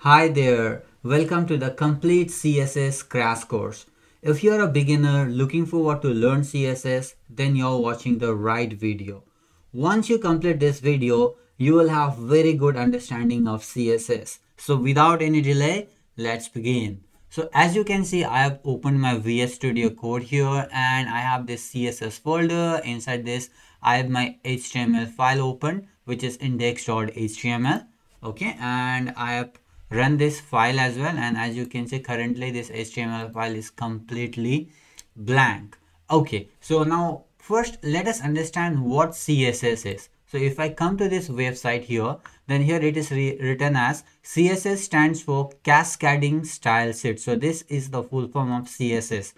Hi there, welcome to the complete CSS crash course. If you're a beginner looking forward to learn CSS, then you're watching the right video. Once you complete this video, you will have very good understanding of CSS. So without any delay, let's begin. So as you can see, I have opened my VS Studio Code here and I have this CSS folder. Inside this, I have my HTML file open, which is index.html. Okay, and I have run this file as well, and as you can see currently this HTML file is completely blank. Okay, so now first let us understand what CSS is. So if I come to this website here, then here it is written as CSS stands for Cascading Style Sheets. So this is the full form of CSS.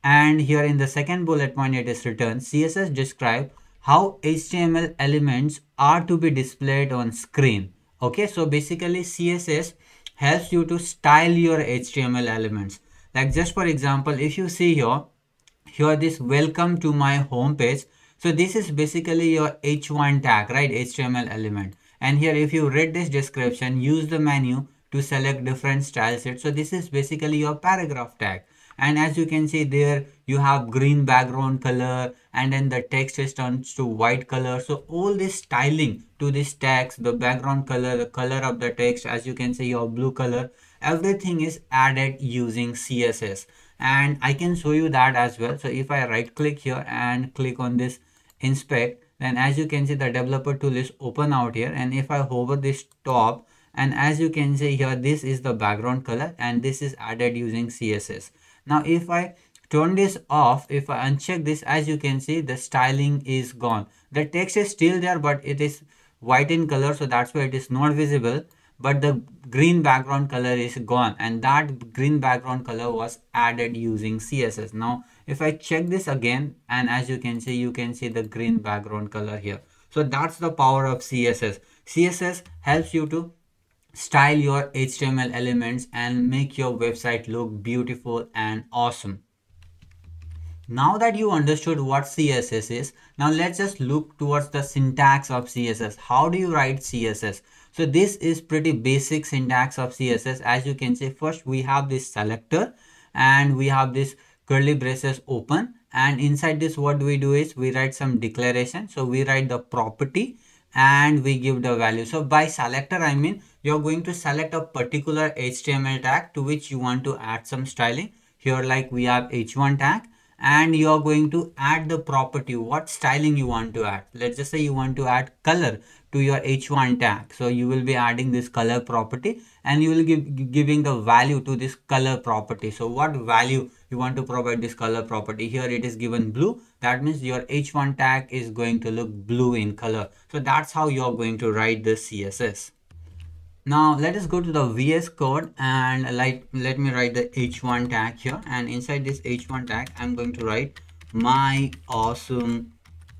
And here in the second bullet point it is written CSS describe how HTML elements are to be displayed on screen. Okay, so basically CSS helps you to style your HTML elements. Like just for example, if you see here this welcome to my home page. So this is basically your h1 tag, right? HTML element. And here if you read this description, use the menu to select different style sheets. So this is basically your paragraph tag. And as you can see there, you have green background color and then the text is turned to white color. So all this styling to this text, the background color, the color of the text, as you can see your blue color, everything is added using CSS. And I can show you that as well. So if I right click here and click on this inspect, then as you can see the developer tool is open out here. And if I hover this top, and as you can see here, this is the background color and this is added using CSS. Now if I turn this off, if I uncheck this, as you can see the styling is gone. The text is still there but it is white in color, so that's why it is not visible, but the green background color is gone, and that green background color was added using CSS. Now if I check this again, and as you can see the green background color here. So that's the power of CSS. CSS helps you to style your HTML elements and make your website look beautiful and awesome. Now that you understood what CSS is, now let's just look towards the syntax of CSS. How do you write CSS? So this is pretty basic syntax of CSS. As you can see, first we have this selector and we have this curly braces open, and inside this what we do is we write some declaration. So we write the property and we give the value. So by selector I mean you're going to select a particular HTML tag to which you want to add some styling. Here like we have h1 tag, and you are going to add the property, what styling you want to add. Let's just say you want to add color to your h1 tag, so you will be adding this color property and you will giving the value to this color property. So what value you want to provide this color property? Here it is given blue, that means your h1 tag is going to look blue in color. So that's how you are going to write the CSS. Now let us go to the VS Code and let me write the h1 tag here, and inside this h1 tag I'm going to write my awesome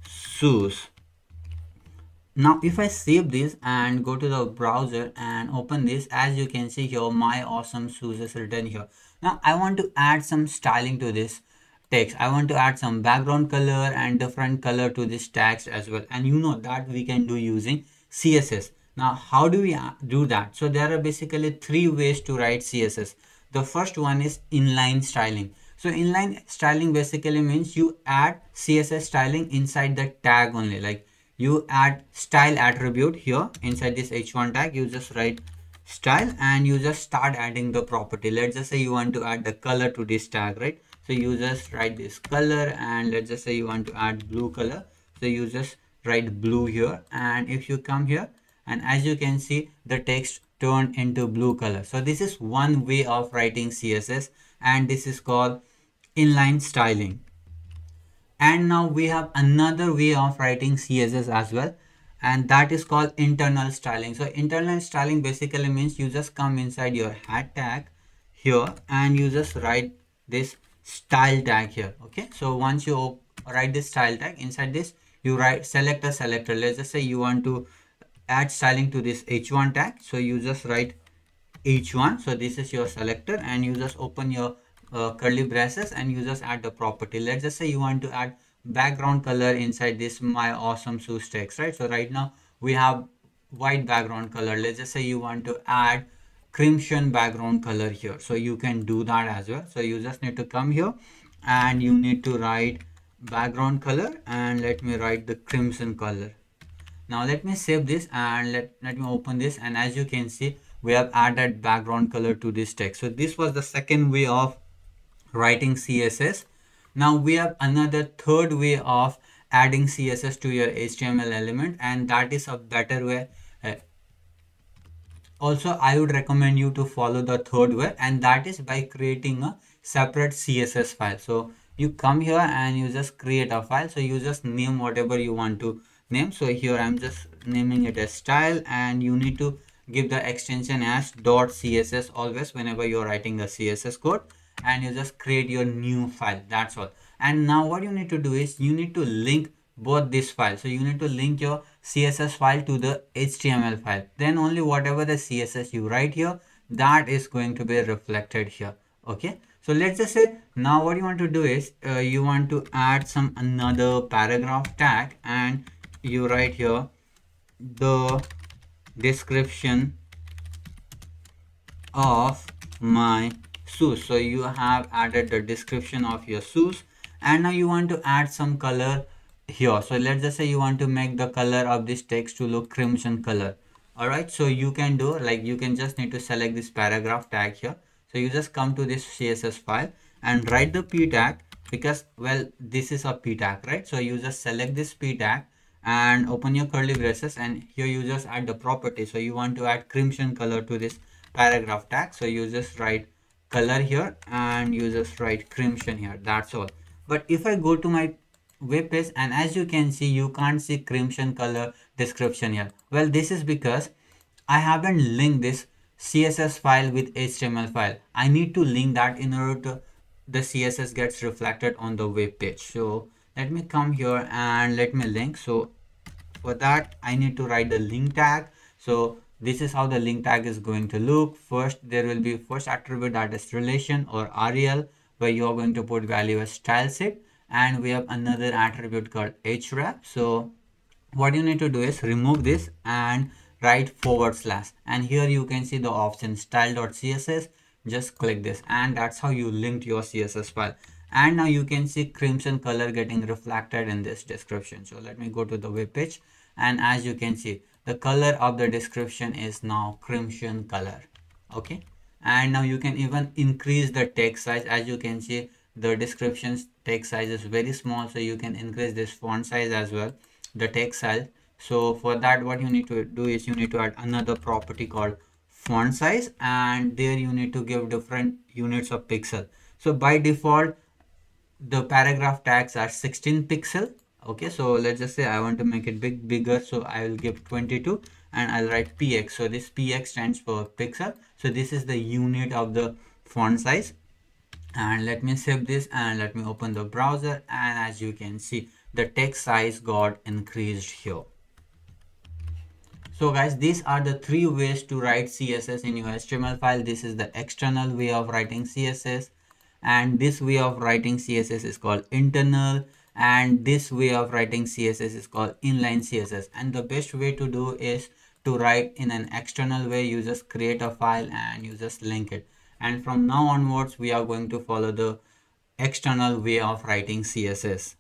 shoes. Now if I save this and go to the browser and open this, as you can see here my awesome shoes is written here. Now I want to add some styling to this text. I want to add some background color and different color to this text as well, and you know that we can do using CSS. Now how do we do that? So there are basically three ways to write CSS. The first one is inline styling. So inline styling basically means you add CSS styling inside the tag only. Like you add style attribute here inside this h1 tag, you just write style and you just start adding the property. Let's just say you want to add the color to this tag, right? So you just write this color, and let's just say you want to add blue color, so you just write blue here, and if you come here, and as you can see the text turned into blue color. So this is one way of writing CSS, and this is called inline styling. And now we have another way of writing CSS as well, and that is called internal styling. So internal styling basically means you just come inside your head tag here and you just write this style tag here. Okay, so once you write this style tag, inside this you write select a selector. Let's just say you want to add styling to this h1 tag, so you just write h1. So this is your selector, and you just open your curly braces and you just add the property. Let's just say you want to add background color inside this my awesome shoes text, right? So right now we have white background color. Let's just say you want to add crimson background color here. So you can do that as well. So you just need to come here and you need to write background color, and let me write the crimson color. Now let me save this and let me open this, and as you can see we have added background color to this text. So this was the second way of writing CSS. Now we have another third way of adding CSS to your HTML element, and that is a better way. Also, I would recommend you to follow the third way, and that is by creating a separate CSS file. So you come here and you just create a file. So you just name whatever you want to name. So here I'm just naming it as style, and you need to give the extension as .css always whenever you're writing a CSS code, and you just create your new file. That's all. And now what you need to do is you need to link both this file. So you need to link your CSS file to the HTML file. Then only whatever the CSS you write here, that is going to be reflected here. Okay. So let's just say now what you want to do is you want to add some another paragraph tag, and you write here the description of my shoes. So you have added the description of your shoes, and now you want to add some color here. So let's just say you want to make the color of this text to look crimson color. All right, so you can do like, you can just need to select this paragraph tag here. So you just come to this CSS file and write the p tag, because well, this is a p tag, right? So you just select this p tag and open your curly braces, and here you just add the property. So you want to add crimson color to this paragraph tag. So you just write color here and you just write crimson here. That's all. But if I go to my web page, and as you can see, you can't see crimson color description here. Well, this is because I haven't linked this CSS file with HTML file. I need to link that in order to the CSS gets reflected on the web page. So let me come here and let me link. So for that I need to write the link tag. So this is how the link tag is going to look. First, there will be first attribute, that is relation or rel, where you are going to put value as style sheet, and we have another attribute called href. So what you need to do is remove this and write /, and here you can see the option style.css. Just click this, and that's how you linked your CSS file. And now you can see crimson color getting reflected in this description. So let me go to the web page, and as you can see, the color of the description is now crimson color. Okay, and now you can even increase the text size. As you can see, the description's text size is very small, so you can increase this font size as well, the text size. So for that, what you need to do is you need to add another property called font size, and there you need to give different units of pixel. So by default the paragraph tags are 16 pixel. Okay, so let's just say I want to make it bigger, so I will give 22 and I'll write px. So this px stands for pixel. So this is the unit of the font size. And let me save this and let me open the browser, and as you can see, the text size got increased here. So guys, these are the three ways to write CSS in your HTML file. This is the external way of writing CSS, and this way of writing CSS is called internal, and this way of writing CSS is called inline CSS. And the best way to do is to write in an external way. You just create a file and you just link it, and from now onwards we are going to follow the external way of writing CSS.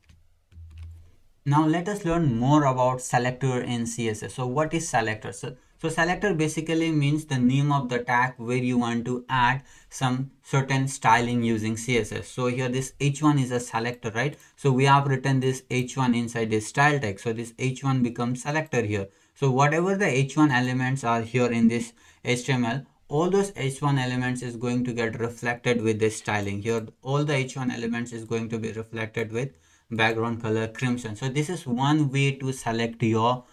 Now let us learn more about selector in CSS. So what is selector? So selector basically means the name of the tag where you want to add some certain styling using CSS. So here this h1 is a selector, right? So we have written this h1 inside this style tag. So this h1 becomes selector here. So whatever the h1 elements are here in this HTML, all those h1 elements is going to get reflected with this styling here. All the h1 elements is going to be reflected with background color crimson. So this is one way to select your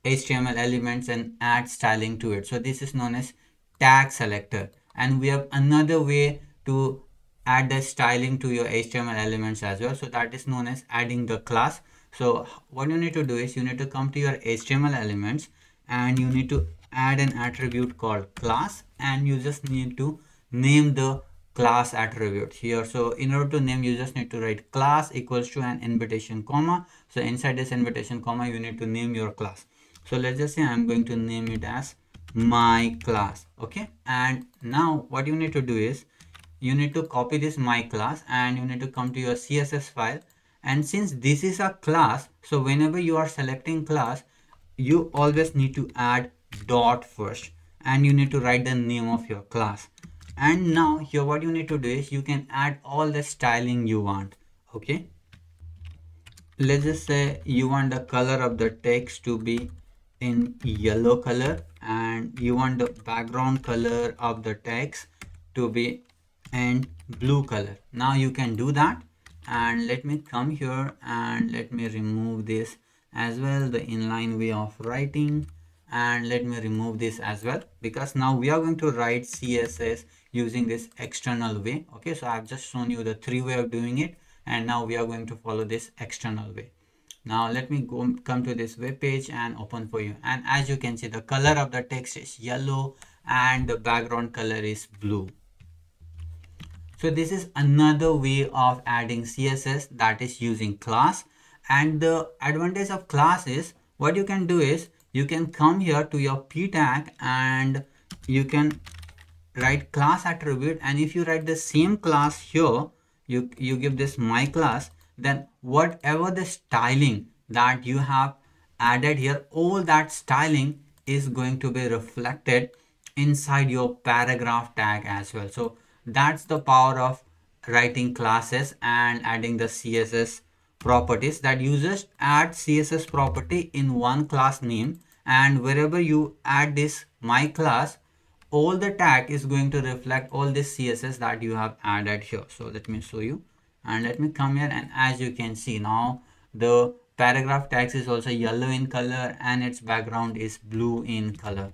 HTML elements and add styling to it. So this is known as tag selector. And we have another way to add the styling to your HTML elements as well. So that is known as adding the class. So what you need to do is you need to come to your HTML elements and you need to add an attribute called class, and you just need to name the class attribute here. So in order to name, you just need to write class equals to an invitation comma. So inside this invitation comma, you need to name your class. So let's just say I'm going to name it as my class. Okay, and now what you need to do is you need to copy this my class and you need to come to your CSS file. And since this is a class, so whenever you are selecting class, you always need to add dot first and you need to write the name of your class. And now here what you need to do is you can add all the styling you want. Okay, let's just say you want the color of the text to be in yellow color and you want the background color of the text to be in blue color. Now you can do that, and let me come here and let me remove this as well, the inline way of writing, and let me remove this as well because now we are going to write CSS using this external way. Okay, so I've just shown you the three way of doing it, and now we are going to follow this external way. Now let me come to this web page and open for you, and as you can see the color of the text is yellow and the background color is blue. So this is another way of adding CSS, that is using class. And the advantage of class is what you can do is you can come here to your p tag and you can write class attribute, and if you write the same class here, you give this my class, then whatever the styling that you have added here, all that styling is going to be reflected inside your paragraph tag as well. So that's the power of writing classes and adding the CSS properties, that you just add CSS property in one class name, and wherever you add this my class, all the tag is going to reflect all this CSS that you have added here. So let me show you, and let me come here, and as you can see now the paragraph text is also yellow in color and its background is blue in color.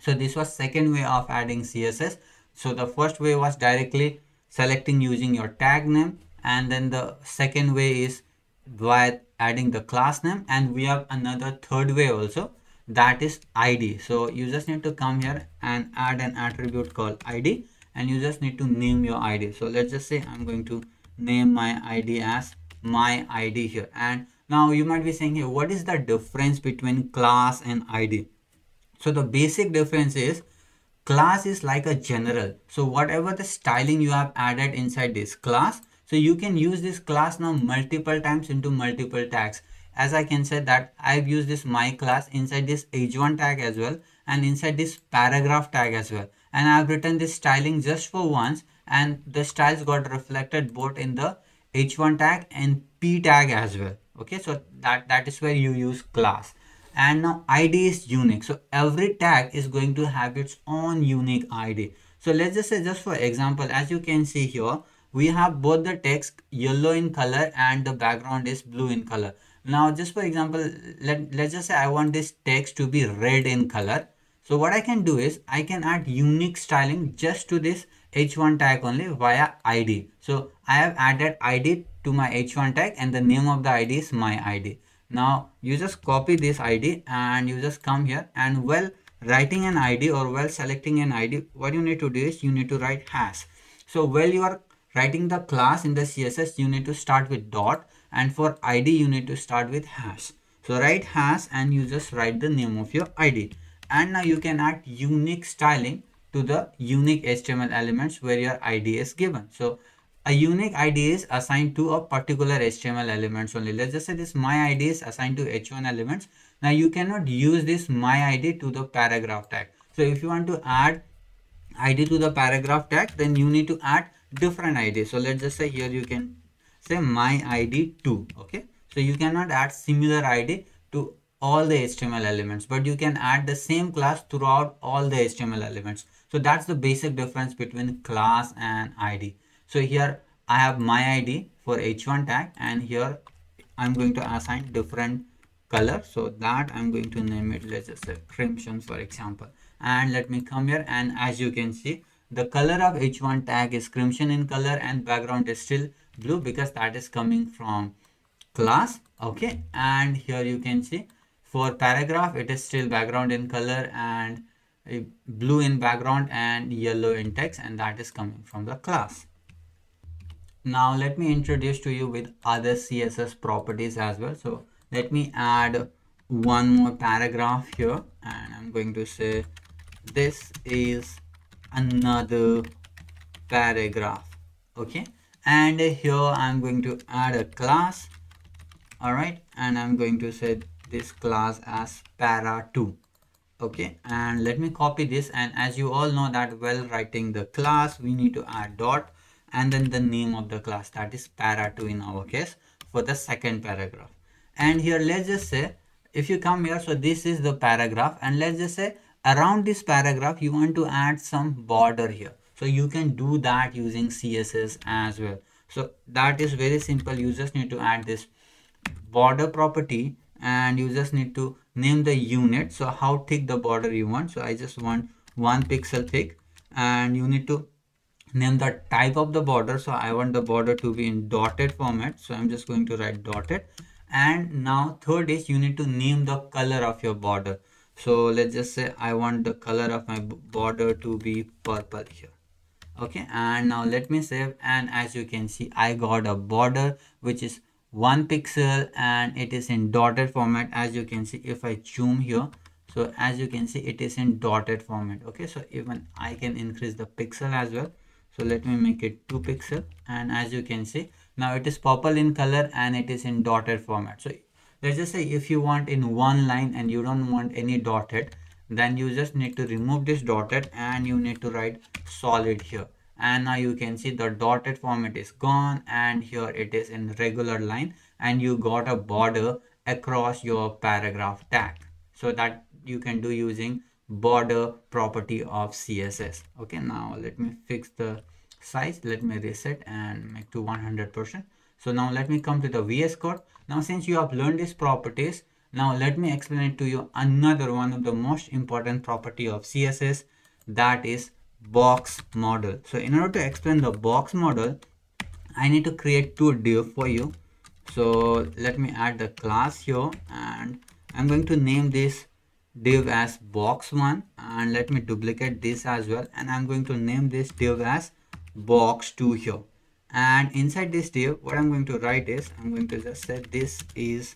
So this was second way of adding CSS. So the first way was directly selecting using your tag name, and then the second way is by adding the class name, and we have another third way also, that is ID. So you just need to come here and add an attribute called ID, and you just need to name your ID. So let's just say I'm going to name my ID as my ID here. And now you might be saying, hey, what is the difference between class and ID? So the basic difference is class is like a general. So whatever the styling you have added inside this class, so you can use this class now multiple times into multiple tags. As I can say that I've used this my class inside this h1 tag as well and inside this paragraph tag as well. And I've written this styling just for once, and the styles got reflected both in the h1 tag and p tag as well. Okay, so that is where you use class. And now ID is unique, so every tag is going to have its own unique ID. So let's just say, just for example, as you can see here, we have both the text yellow in color and the background is blue in color. Now just for example, let's just say I want this text to be red in color. So what I can do is I can add unique styling just to this h1 tag only via ID. So I have added ID to my h1 tag and the name of the ID is my ID. Now you just copy this ID and you just come here, and while writing an ID or while selecting an ID, what you need to do is you need to write hash. So while you are writing the class in the CSS, you need to start with dot, and for ID you need to start with hash. So write hash and you just write the name of your ID, and now you can add unique styling to the unique HTML elements where your ID is given. So a unique ID is assigned to a particular HTML elements only. Let's just say this my ID is assigned to h1 elements. Now you cannot use this my ID to the paragraph tag. So if you want to add ID to the paragraph tag, then you need to add different ID. So let's just say here you can say my ID 2. Okay, so you cannot add similar ID to all the HTML elements, but you can add the same class throughout all the HTML elements. So that's the basic difference between class and ID. So here I have my ID for h1 tag, and here I'm going to assign different color, so that I'm going to name it, let's just say crimson for example. And let me come here, and as you can see the color of h1 tag is crimson in color and background is still blue because that is coming from class. Okay, and here you can see for paragraph it is still background in color and blue in background and yellow in text, and that is coming from the class. Now let me introduce to you with other CSS properties as well. So let me add one more paragraph here, and I'm going to say this is another paragraph. Okay, and here I'm going to add a class. All right, and I'm going to say this class as para2. Okay, and let me copy this, and as you all know that while writing the class we need to add dot and then the name of the class, that is para2 in our case for the second paragraph. And here let's just say, if you come here, so this is the paragraph, and let's just say around this paragraph you want to add some border here, so you can do that using CSS as well. So that is very simple. You just need to add this border property, and you just need to name the unit, so how thick the border you want. So I just want 1 pixel thick, and you need to name the type of the border. So I want the border to be in dotted format, so I'm just going to write dotted. And now third is you need to name the color of your border. So let's just say I want the color of my border to be purple here. Okay, and now let me save, and as you can see I got a border which is 1 pixel and it is in dotted format. As you can see, if I zoom here, so as you can see it is in dotted format. Okay, so even I can increase the pixel as well. So let me make it 2 pixel, and as you can see now it is purple in color and it is in dotted format. So let's just say if you want in one line and you don't want any dotted, then you just need to remove this dotted and you need to write solid here. And now you can see the dotted format is gone, and here it is in regular line, and you got a border across your paragraph tag. So that you can do using border property of CSS. Okay, now let me fix the size. Let me reset and make to 100%. So now let me come to the VS Code. Now since you have learned these properties, now let me explain it to you another one of the most important property of CSS, that is box model. So in order to explain the box model, I need to create two div for you. So let me add the class here, and I'm going to name this div as box1, and let me duplicate this as well, and I'm going to name this div as box2 here. And inside this div what I'm going to write is, I'm going to just say this is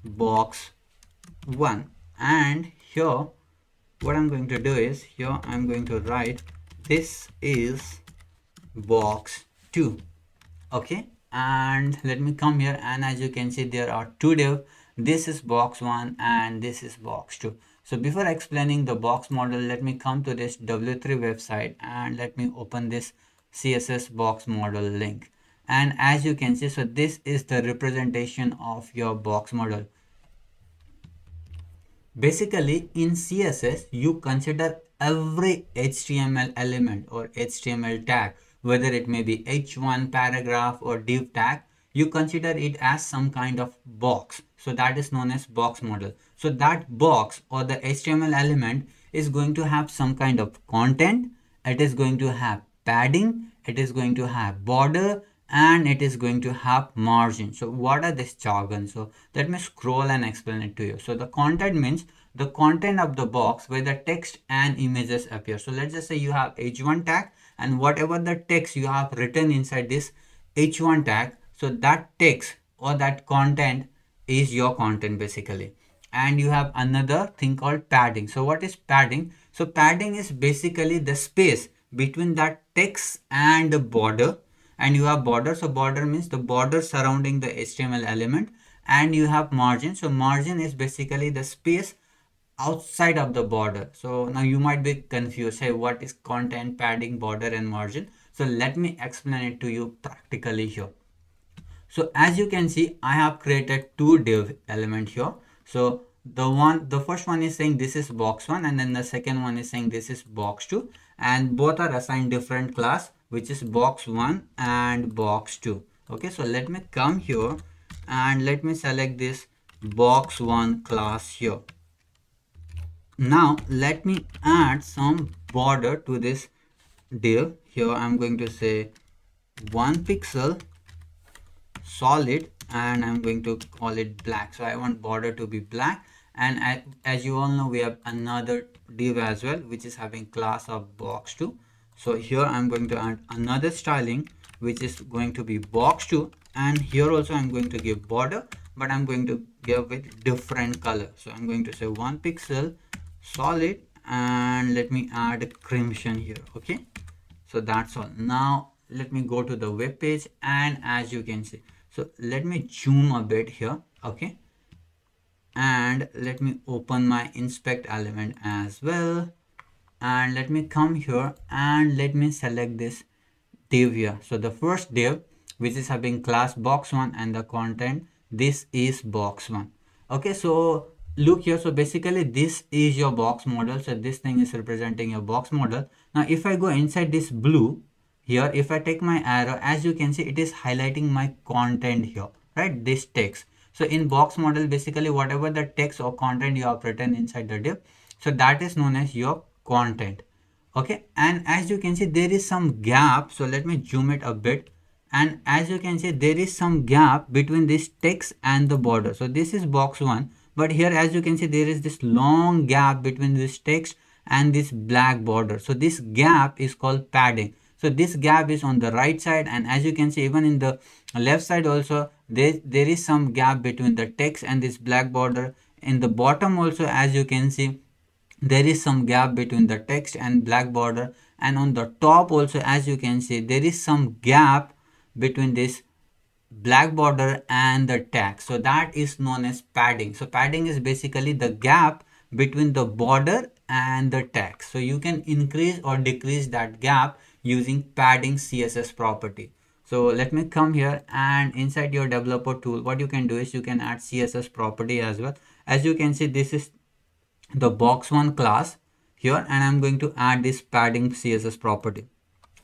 box1, and here what I'm going to do is, here I'm going to write this is box2. Okay, and let me come here, and as you can see there are two div. This is box1 and this is box2. So before explaining the box model, let me come to this W3 website and let me open this CSS box model link. And as you can see, so this is the representation of your box model. Basically in CSS you consider every HTML element or HTML tag, whether it may be h1, paragraph or div tag, you consider it as some kind of box. So that is known as box model. So that box or the HTML element is going to have some kind of content, it is going to have padding, it is going to have border, and it is going to have margin. So what are this jargon? So let me scroll and explain it to you. So the content means the content of the box where the text and images appear. So let's just say you have h1 tag, and whatever the text you have written inside this h1 tag, so that text or that content is your content basically. And you have another thing called padding. So what is padding? So padding is basically the space between that text and the border. And you have border, so border means the border surrounding the HTML element, and you have margin. So margin is basically the space outside of the border. So now you might be confused, hey, what is content, padding, border and margin? So let me explain it to you practically here. So as you can see, I have created two div element here. So the first one is saying this is box1, and then the second one is saying this is box2, and both are assigned different class, which is box1 and box2. Okay, so let me come here and let me select this box1 class here. Now let me add some border to this div. Here I'm going to say 1 pixel solid, and I'm going to call it black. So I want border to be black. And as you all know, we have another div as well, which is having class of box2. So here I'm going to add another styling, which is going to be box2, and here also I'm going to give border, but I'm going to give it different color. So I'm going to say 1 pixel solid, and let me add a crimson here. Okay, so that's all. Now let me go to the web page, and as you can see, so let me zoom a bit here. Okay, and let me open my inspect element as well, and let me come here and let me select this div here. So the first div, which is having class box1 and the content, this is box1. Okay, so look here, so basically this is your box model. So this thing is representing your box model. Now if I go inside this blue here, if I take my arrow, as you can see, it is highlighting my content here, right? This text. So in box model, basically whatever the text or content you have written inside the div, so that is known as your content. Okay, and as you can see, there is some gap. So let me zoom it a bit, and as you can see, there is some gap between this text and the border. So this is box 1, but here as you can see, there is this long gap between this text and this black border. So this gap is called padding. So this gap is on the right side, and as you can see, even in the left side also, there is some gap between the text and this black border. In the bottom also, as you can see, there is some gap between the text and black border, and on the top also, as you can see, there is some gap between this black border and the text. So that is known as padding. So padding is basically the gap between the border and the text. So you can increase or decrease that gap using padding CSS property. So let me come here, and inside your developer tool, what you can do is you can add CSS property as well. As you can see, this is the box1 class here, and I'm going to add this padding CSS property.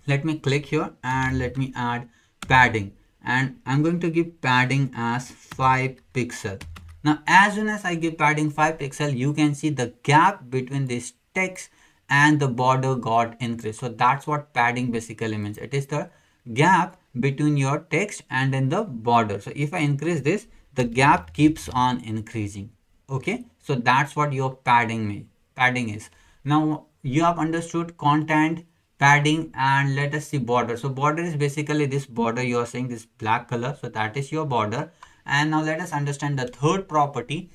Let me click here and let me add padding, and I'm going to give padding as 5 pixel. Now as soon as I give padding 5 pixel, you can see the gap between this text and the border got increased. So that's what padding basically means. It is the gap between your text and then the border. So if I increase this, the gap keeps on increasing. Okay, so that's what your padding is. Now you have understood content, padding, and let us see border. So border is basically this border you are seeing, this black color. So that is your border. And now let us understand the third property,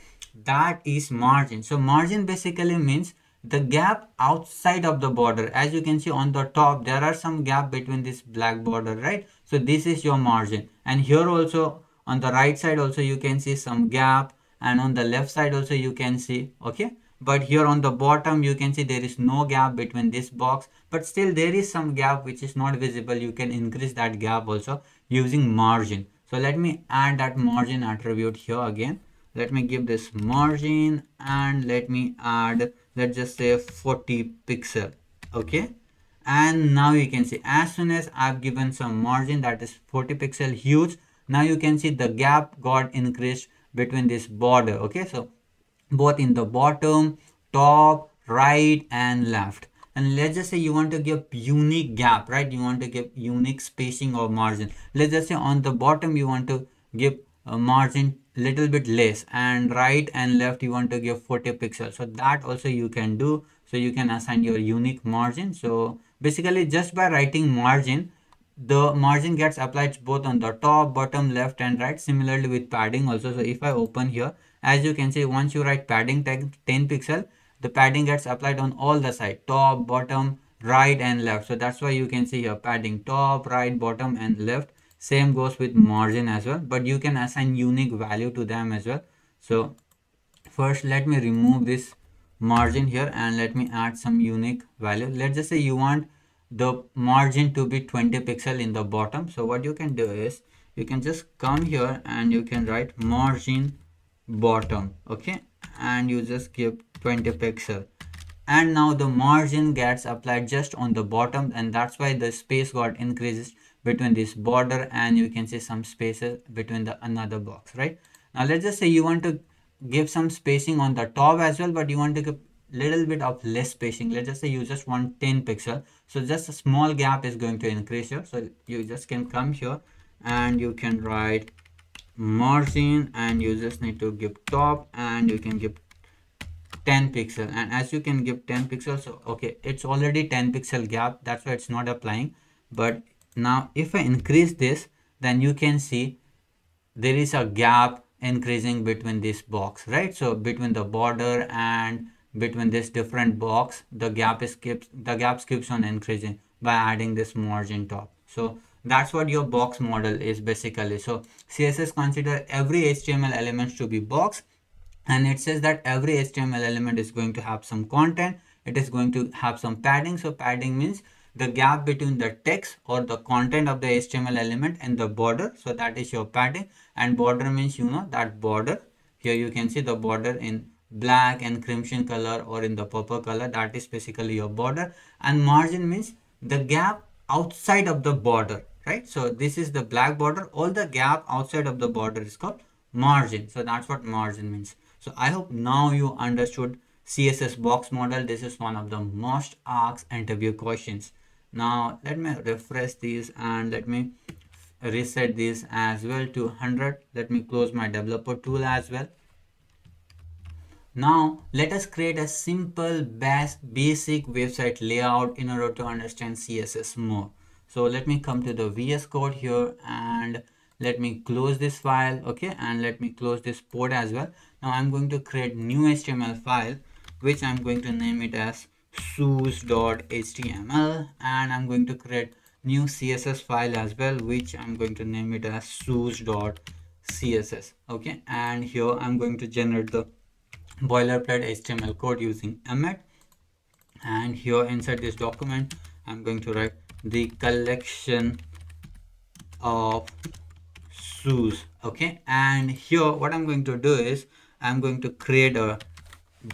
that is margin. So margin basically means the gap outside of the border. As you can see on the top, there are some gap between this black border, right? So this is your margin. And here also on the right side also you can see some gap, and on the left side also you can see. Okay, but here on the bottom you can see there is no gap between this box, but still there is some gap which is not visible. You can increase that gap also using margin. So let me add that margin attribute here again. Let me give this margin, and let me add, let's just say 40 pixel. Okay, and now you can see as soon as I've given some margin, that is 40 pixel huge, now you can see the gap got increased between this border. Okay, so both in the bottom, top, right, and left. And let's just say you want to give unique gap, right? You want to give unique spacing or margin. Let's just say on the bottom you want to give a margin little bit less, and right and left you want to give 40 pixels. So that also you can do. So you can assign your unique margin. So basically just by writing margin, the margin gets applied both on the top, bottom, left, and right. Similarly with padding also. So if I open here, as you can see, once you write padding tag 10 pixel, the padding gets applied on all the side, top, bottom, right, and left. So that's why you can see here padding top, right, bottom, and left. Same goes with margin as well, but you can assign unique value to them as well. So first let me remove this margin here, and let me add some unique value. Let's just say you want the margin to be 20 pixel in the bottom. So what you can do is you can just come here and you can write margin bottom. Okay, and you just give 20 pixel, and now the margin gets applied just on the bottom, and that's why the space got increases between this border, and you can see some spaces between the another box, right? Now let's just say you want to give some spacing on the top as well, but you want to give little bit of less spacing. Let's just say you just want 10 pixel. So just a small gap is going to increase here. So you just can come here and you can write margin, and you just need to give top, and you can give 10 pixel. And as you can give 10 pixels, so okay, it's already 10 pixel gap, that's why it's not applying. But now if I increase this, then you can see there is a gap increasing between this box, right? So between the border and between this different box, the gap keeps on increasing by adding this margin top. So that's what your box model is basically. So CSS consider every HTML elements to be box, and it says that every HTML element is going to have some content, it is going to have some padding. So padding means the gap between the text or the content of the HTML element and the border, so that is your padding. And border means, you know, that border, here you can see the border in black and crimson color or in the purple color, that is basically your border. And margin means the gap outside of the border, right? So this is the black border, all the gap outside of the border is called margin. So that's what margin means. So I hope now you understood CSS box model. This is one of the most asked interview questions. Now let me refresh this and let me reset this as well to 100. Let me close my developer tool as well. Now let us create a simple basic website layout in order to understand CSS more. So let me come to the VS Code here and let me close this file, okay, and let me close this port as well. Now I'm going to create new HTML file which I'm going to name it as shoes.html, and I'm going to create new CSS file as well which I'm going to name it as shoes.css, okay, and here I'm going to generate the boilerplate HTML code using emmet, and here inside this document I'm going to write the collection of shoes, okay. And here what I'm going to do is I'm going to create a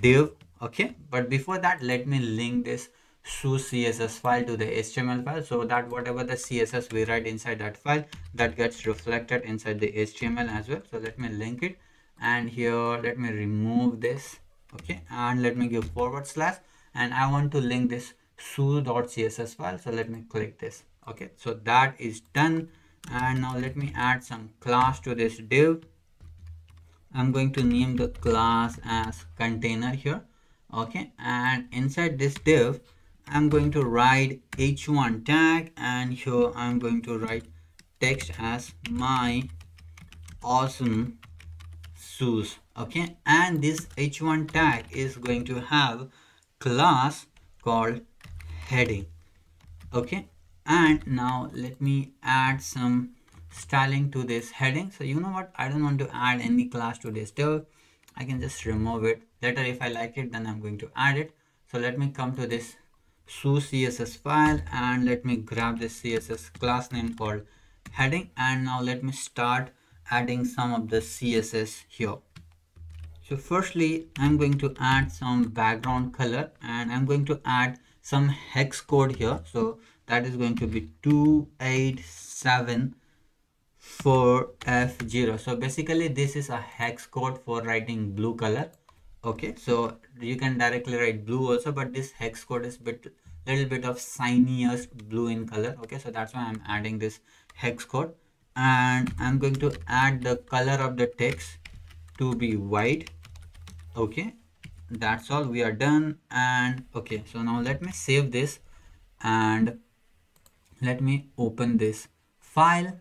div, okay, but before that let me link this shoes CSS file to the HTML file, so that whatever the CSS we write inside that file, that gets reflected inside the HTML as well. So let me link it, and here let me remove this, okay, and let me give forward slash, and I want to link this shoes.css file. So let me click this, okay, so that is done. And now let me add some class to this div. I'm going to name the class as container here, okay, and inside this div I'm going to write h1 tag, and here I'm going to write text as my awesome shoes, okay, and this h1 tag is going to have class called heading, okay. And now let me add some styling to this heading. So you know what, I don't want to add any class to this div, I can just remove it later. If I like it, then I'm going to add it. So let me come to this shoes CSS file and let me grab this CSS class name called heading, and now let me start adding some of the CSS here. So firstly I'm going to add some background color, and I'm going to add some hex code here. So that is going to be 2874F0. So basically this is a hex code for writing blue color, okay. So you can directly write blue also, but this hex code is little bit of shiniest blue in color, okay. So that's why I'm adding this hex code, and I'm going to add the color of the text to be white, okay. That's all, we are done. And okay, so now let me save this and let me open this file,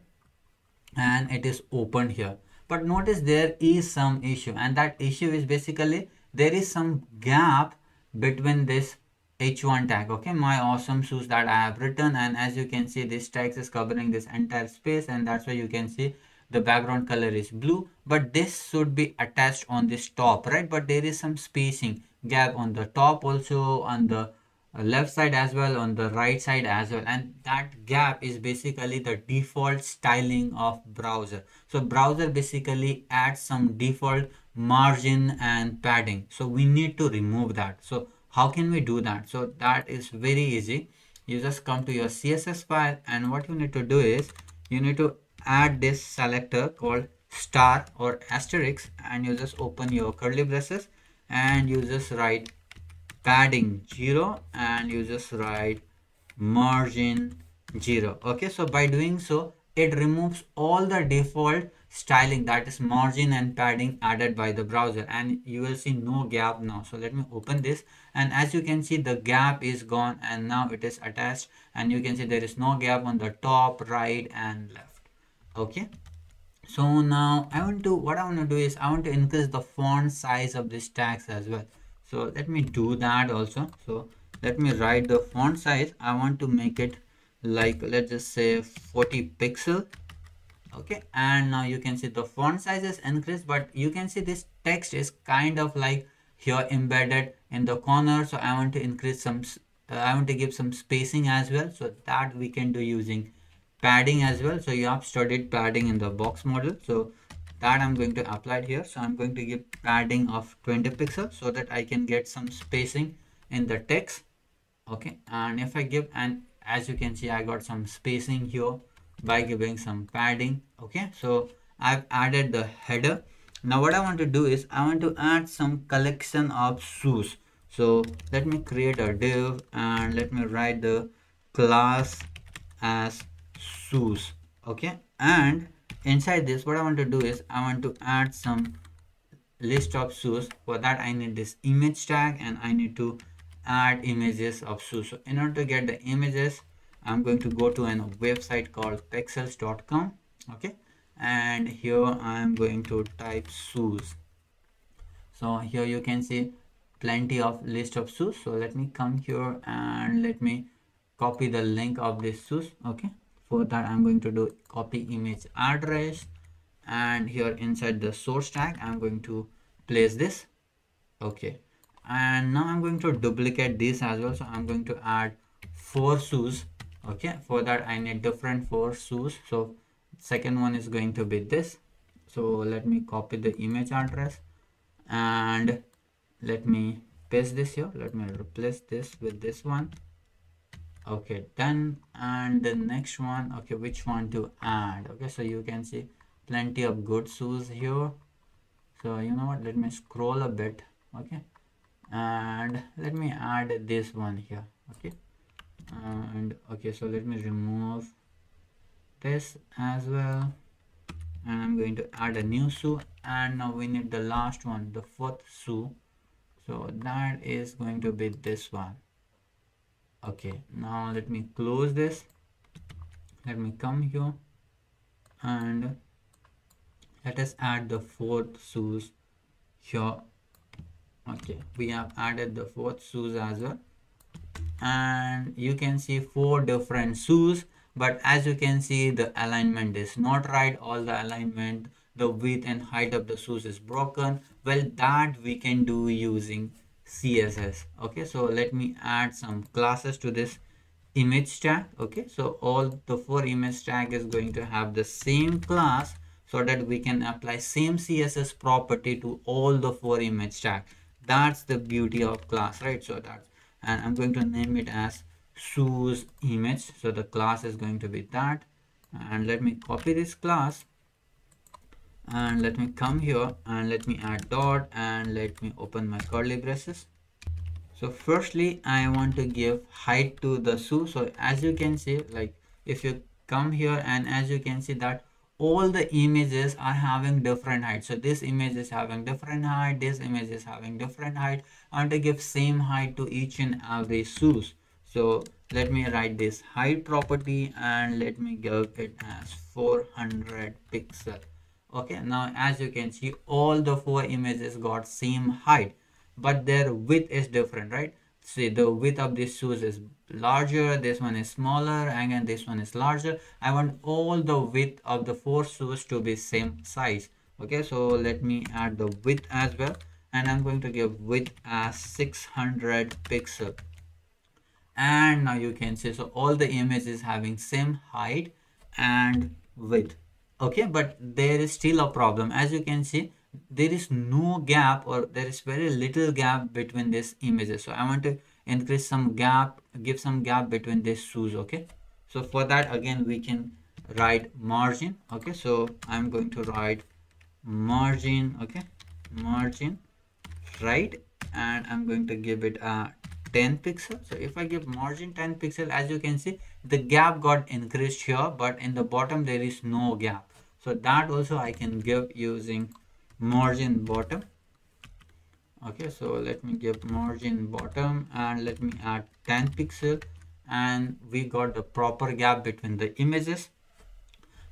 and it is opened here. But notice there is some issue, and that issue is basically there is some gap between this h1 tag, okay, my awesome shoes that I have written, and as you can see this text is covering this entire space, and that's why you can see the background color is blue, but this should be attached on this top, right? But there is some spacing gap on the top also, on the left side as well, on the right side as well, and that gap is basically the default styling of browser. So browser basically adds some default margin and padding, so we need to remove that. So how can we do that? So that is very easy. You just come to your CSS file, and what you need to do is you need to add this selector called star or asterisk, and you just open your curly braces and you just write padding 0 and you just write margin 0, okay. So by doing so it removes all the default styling, that is margin and padding added by the browser, and you will see no gap now. So let me open this, and as you can see the gap is gone and now it is attached, and you can see there is no gap on the top, right and left, okay. So now what I want to do is I want to increase the font size of this tags as well. So let me do that also. So let me write the font size. I want to make it like, let's just say 40 pixel. Okay, and now you can see the font size is increased, but you can see this text is kind of like here embedded in the corner. So I want to increase some I want to give some spacing as well, so that we can do using padding as well. So you have studied padding in the box model, so that I'm going to apply it here. So I'm going to give padding of 20 pixels so that I can get some spacing in the text. Okay, and if I give, and as you can see I got some spacing here by giving some padding. Okay, so I've added the header. Now what I want to do is I want to add some collection of shoes. So let me create a div and let me write the class as shoes. Okay, and inside this what I want to do is I want to add some list of shoes. For that I need this image tag and I need to add images of shoes. So in order to get the images, I'm going to go to a website called pexels.com. Okay, and here I'm going to type shoes. So here you can see plenty of list of shoes. So let me come here and let me copy the link of this shoes. Okay, for that I'm going to do copy image address, and here inside the source tag I'm going to place this. Okay, and now I'm going to duplicate this as well. So I'm going to add 4 shoes. Okay, for that I need different 4 shoes. So second one is going to be this. So let me copy the image address and let me paste this here. Let me replace this with this one. Okay, done. And the next one, okay, which one to add? Okay, so you can see plenty of good shoes here. So you know what, let me scroll a bit. Okay, and let me add this one here. Okay, and okay, so let me remove this as well, and I'm going to add a new shoe. And now we need the last one, the 4th shoe. So that is going to be this one. Okay, now let me close this. Let me come here and let us add the 4th shoes here. Okay, we have added the 4th shoes as well, and you can see 4 different shoes. But as you can see, the alignment is not right. All the alignment, the width and height of the shoes is broken. Well, that we can do using CSS. Okay, so let me add some classes to this image tag. Okay, so all the 4 image tag is going to have the same class, so that we can apply same CSS property to all the 4 image tag. That's the beauty of class, right? So that's, and I'm going to name it as shoes image. So the class is going to be that, and let me copy this class and let me come here and let me add dot and let me open my curly braces. So firstly I want to give height to the shoe. So as you can see, like if you come here, and as you can see that all the images are having different height. So this image is having different height, this image is having different height. I want to give same height to each and every shoes. So let me write this height property and let me give it as 400 pixel. Okay, now as you can see all the 4 images got same height, but their width is different, right? See, the width of these shoes is larger, this one is smaller, and again this one is larger. I want all the width of the 4 shoes to be same size. Okay, so let me add the width as well, and I'm going to give width as 600 pixel. And now you can see, so all the images having same height and width. Okay, but there is still a problem. As you can see, there is no gap, or there is very little gap between these images. So I want to increase some gap, give some gap between these shoes. Okay, so for that again we can write margin. Okay, so I'm going to write margin. Okay, margin, right, and I'm going to give it a 10 pixel. So if I give margin 10 pixel, as you can see the gap got increased here, but in the bottom there is no gap. So that also I can give using margin bottom. Okay, so let me give margin bottom and let me add 10 pixel, and we got the proper gap between the images.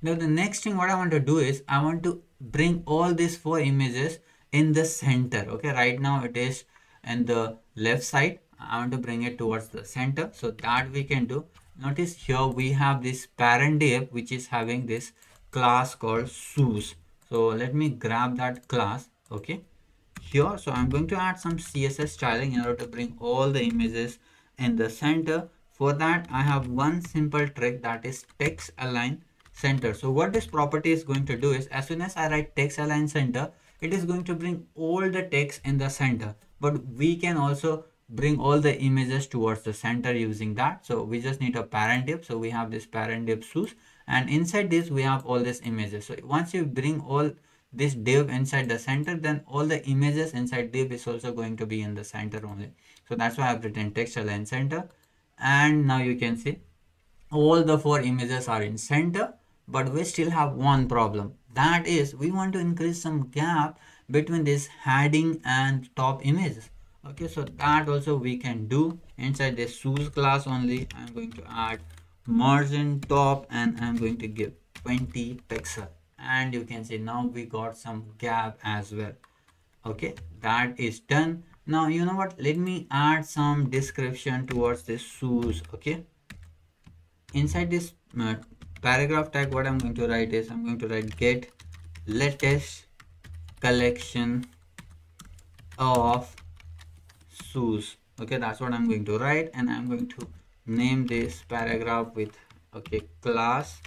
Now the next thing what I want to do is I want to bring all these four images in the center. Okay, right now it is in the left side. I want to bring it towards the center, so that we can do. Notice here we have this parent div which is having this class called shoes. So let me grab that class. Okay, here, so I'm going to add some CSS styling in order to bring all the images in the center. For that I have one simple trick, that is text align center. So what this property is going to do is, as soon as I write text align center, it is going to bring all the text in the center, but we can also bring all the images towards the center using that. So we just need a parent div. So we have this parent div shoes, and inside this we have all these images. So once you bring all this div inside the center, then all the images inside div is also going to be in the center only. So that's why I've written text align center. And now you can see all the four images are in center, but we still have one problem. That is, we want to increase some gap between this heading and top images. Okay, so that also we can do inside this shoes class only. I'm going to add margin top and I'm going to give 20 pixel, and you can see now we got some gap as well. Okay, that is done. Now you know what, let me add some description towards this shoes. Okay, inside this paragraph tag, what I'm going to write is, I'm going to write get latest collection of shoes. Okay, that's what I'm going to write, and I'm going to name this paragraph with, okay, class.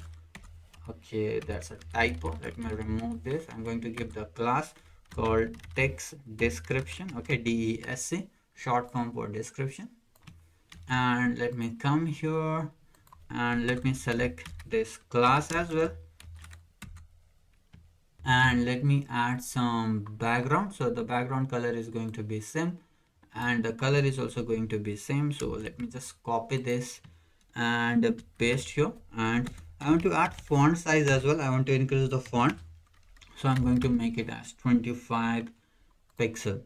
Okay, that's a typo, let me remove this. I'm going to give the class called text description. Okay, DESC, short form for description. And let me come here and let me select this class as well, and let me add some background. So the background color is going to be same, and the color is also going to be same. So let me just copy this and paste here. And I want to add font size as well. I want to increase the font, so I'm going to make it as 25 pixel.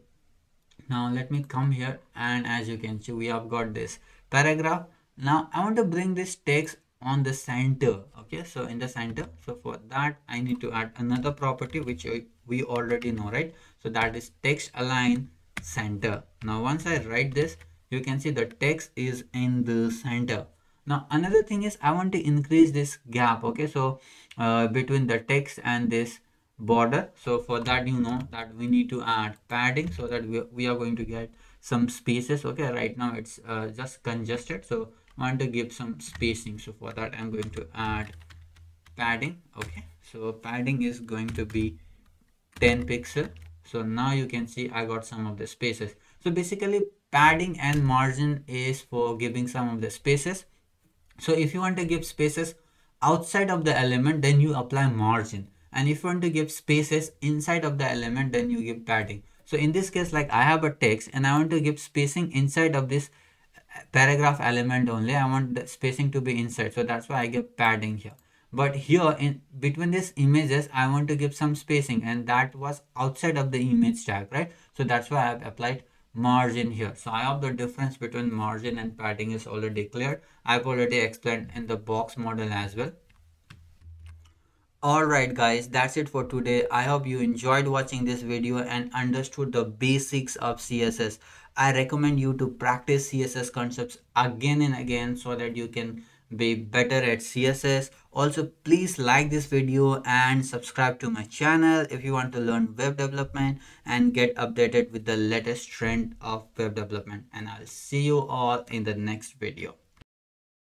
Now let me come here, and as you can see we have got this paragraph. Now I want to bring this text on the center. Okay, so in the center, so for that I need to add another property which we already know, right? So that is text align center. Now once I write this, you can see the text is in the center. Now another thing is I want to increase this gap. Okay, so between the text and this border. So for that, you know that we need to add padding, so that we are going to get some spaces. Okay, right now it's just congested, so I want to give some spacing. So for that I'm going to add padding. Okay, so padding is going to be 10 pixel. So now you can see I got some of the spaces. So basically padding and margin is for giving some of the spaces. So if you want to give spaces outside of the element, then you apply margin, and if you want to give spaces inside of the element, then you give padding. So in this case, like I have a text and I want to give spacing inside of this paragraph element only, I want the spacing to be inside, so that's why I give padding here. But here in between these images I want to give some spacing, and that was outside of the image tag, right? So that's why I have applied margin here. So I hope the difference between margin and padding is already clear. I've already explained in the box model as well. Alright guys, that's it for today. I hope you enjoyed watching this video and understood the basics of CSS. I recommend you to practice CSS concepts again and again so that you can be better at CSS. Also, please like this video and subscribe to my channel if you want to learn web development and get updated with the latest trend of web development. And I'll see you all in the next video.